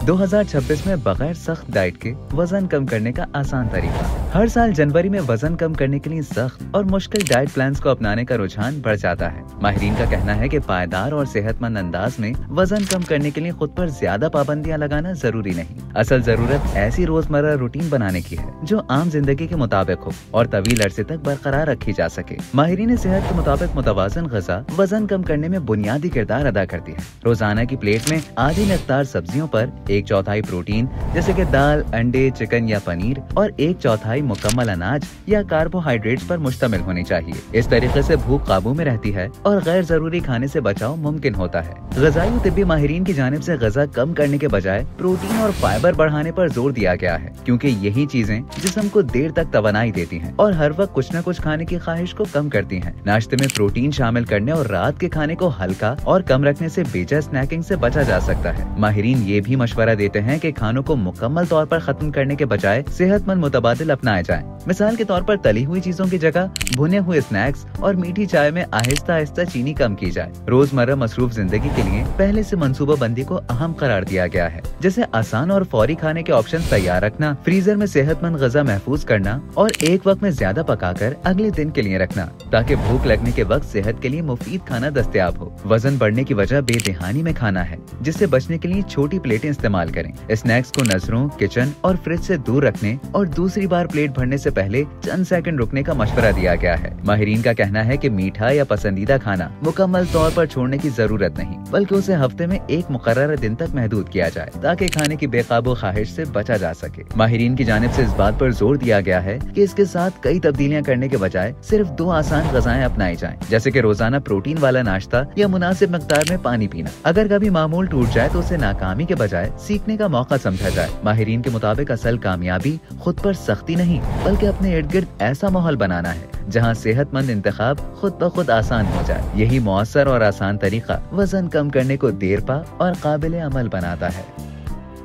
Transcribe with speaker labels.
Speaker 1: 2026 में बगैर सख्त डाइट के वजन कम करने का आसान तरीका। हर साल जनवरी में वजन कम करने के लिए सख्त और मुश्किल डाइट प्लान्स को अपनाने का रुझान बढ़ जाता है। माहिरीन का कहना है कि पायदार और सेहतमंद अंदाज में वजन कम करने के लिए खुद पर ज्यादा पाबंदियां लगाना जरूरी नहीं। असल जरूरत ऐसी रोजमर्रा रूटीन बनाने की है जो आम जिंदगी के मुताबिक हो और तवील अरसे तक बरकरार रखी जा सके। माहिरीन सेहत के मुताबिक मुतवाजन ग़िज़ा वजन कम करने में बुनियादी किरदार अदा करती है। रोजाना की प्लेट में आधी मिक़दार सब्जियों पर 1/4 प्रोटीन जैसे कि दाल, अंडे, चिकन या पनीर और 1/4 मुकम्मल अनाज या कार्बोहाइड्रेट्स पर मुश्तमिल होनी चाहिए। इस तरीके से भूख काबू में रहती है और गैर जरूरी खाने से बचाव मुमकिन होता है। ग़िज़ाई और तिब्बी माहिरीन की जानिब से ग़िज़ा कम करने के बजाय प्रोटीन और फाइबर बढ़ाने पर जोर दिया गया है, क्योंकि यही चीजें जिस्म को देर तक तवानाई देती हैं और हर वक्त कुछ न कुछ खाने की ख्वाहिश को कम करती हैं। नाश्ते में प्रोटीन शामिल करने और रात के खाने को हल्का और कम रखने से बेजा स्नैकिंग से बचा जा सकता है। माहिरीन ये भी मशवरा देते हैं कि खानों को मुकम्मल तौर पर खत्म करने के बजाय सेहतमंद मुतबादिल अपनाए जाएं। मिसाल के तौर पर तली हुई चीजों की जगह भुने हुए स्नैक्स और मीठी चाय में आहिस्ता आहिस्ता चीनी कम की जाए। रोजमर्रा मसरूफ जिंदगी के लिए पहले से मंसूबा बंदी को अहम करार दिया गया है, जैसे आसान और फौरी खाने के ऑप्शन तैयार रखना, फ्रीजर में सेहतमंद ग़िज़ा महफूज करना और एक वक्त में ज्यादा पकाकर अगले दिन के लिए रखना, ताकि भूख लगने के वक्त सेहत के लिए मुफीद खाना दस्तयाब हो। वजन बढ़ने की वजह बेदहानी में खाना है, जिससे बचने के लिए छोटी प्लेटें इस्तेमाल करें। स्नैक्स को नजरों, किचन और फ्रिज से दूर रखने और दूसरी बार प्लेट भरने से पहले चंद सेकंड रुकने का मशवरा दिया गया है। माहिरीन का कहना है कि मीठा या पसंदीदा खाना मुकम्मल तौर पर छोड़ने की जरूरत नहीं, बल्कि उसे हफ्ते में एक मुकर्रर दिन तक महदूद किया जाए, ताकि खाने की बेकाबू ख्वाहिश से बचा जा सके। माहिरीन की जानिब से इस बात पर जोर दिया गया है कि इसके साथ कई तब्दीलियां करने के बजाय सिर्फ 2 आसान ग़िज़ाएं अपनाई जाएं, जैसे कि रोजाना प्रोटीन वाला नाश्ता या मुनासिब मिक़दार में पानी पीना। अगर कभी मामूल टूट जाए तो उसे नाकामी के बजाय सीखने का मौका समझा जाए। माहिरीन के मुताबिक असल कामयाबी खुद पर सख्ती नहीं, बल्कि अपने इर्द गिर्द ऐसा माहौल बनाना है जहाँ सेहतमंद इंतखाब खुद ब खुद आसान हो जाए। यही मौसर और आसान तरीका वजन कम करने को देर पा और काबिल अमल बनाता है।